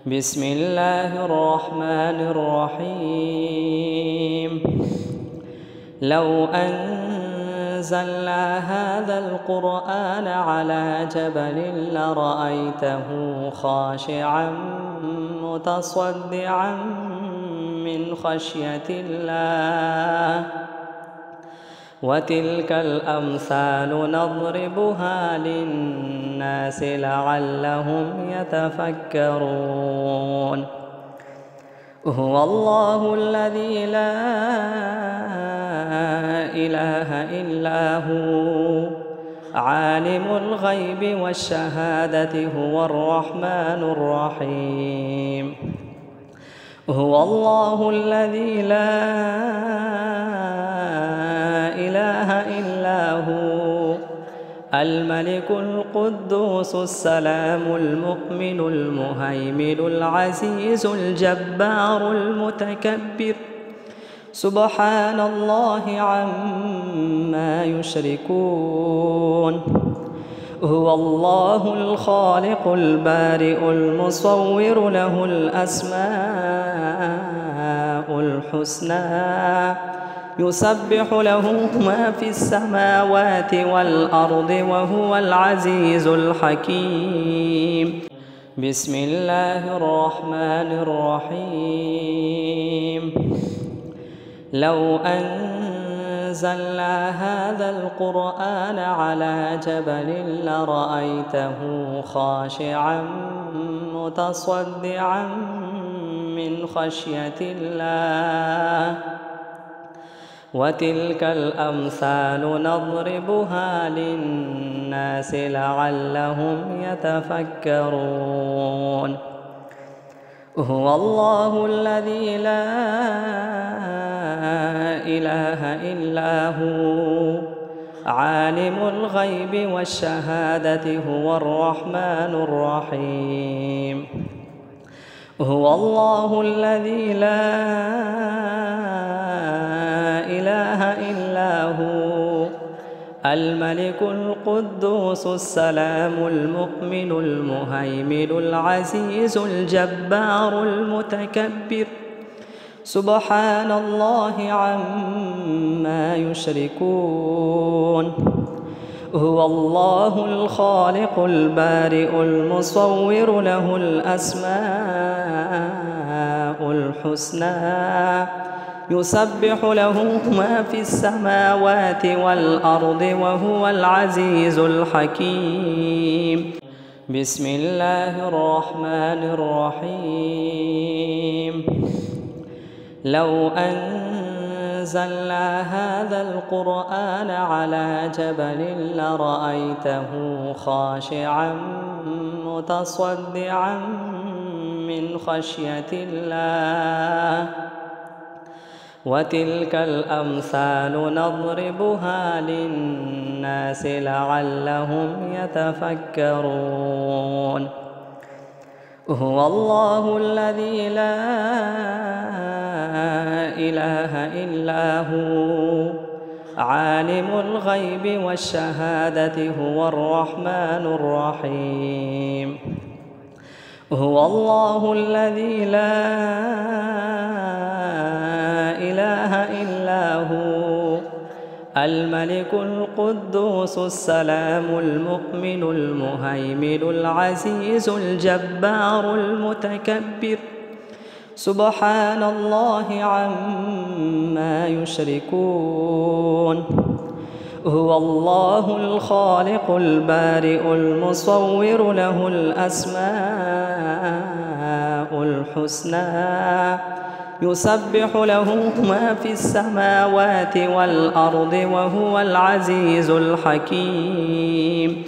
بسم الله الرحمن الرحيم. لو أنزلنا هذا القرآن على جبل لرأيته خاشعا متصدعا من خشية الله، وتلك الأمثال نضربها للناس لعلهم يتفكرون. هو الله الذي لا إله إلا هو عالم الغيب والشهادة هو الرحمن الرحيم. هو الله الذي لا إله إلا هو الملك القدوس السلام المؤمن المهيمن العزيز الجبار المتكبر، سبحان الله عما يشركون. هو الله الخالق البارئ المصور له الأسماء الحسنى، يسبح له ما في السماوات والأرض وهو العزيز الحكيم. بسم الله الرحمن الرحيم. لو أنزلنا هذا القرآن على جبل لرأيته خاشعا متصدعا من خشية الله، وتلك الأمثال نضربها للناس لعلهم يتفكرون. هو الله الذي لا إله إلا هو عالم الغيب والشهادة هو الرحمن الرحيم. هو الله الذي لا إله إلا هو الملك القدوس السلام المؤمن المهيمن العزيز الجبار المتكبر، سبحان الله عما يشركون. هو الله الخالق البارئ المصور له الأسماء الحسنى، يسبح له ما في السماوات والأرض وهو العزيز الحكيم. بسم الله الرحمن الرحيم. لو أنزلنا هذا القرآن على جبل لرأيته خاشعا متصدعا من خشية الله، وتلك الأمثال نضربها للناس لعلهم يتفكرون. هو الله الذي لا إله إلا هو عالم الغيب والشهادة هو الرحمن الرحيم. هو الله الذي لا إله إلا هو الملك القدوس السلام المؤمن المهيمن العزيز الجبار المتكبر، سبحان الله عما يشركون. هو الله الخالق البارئ المصور له الأسماء الحسنى، يسبح له ما في السماوات والأرض وهو العزيز الحكيم.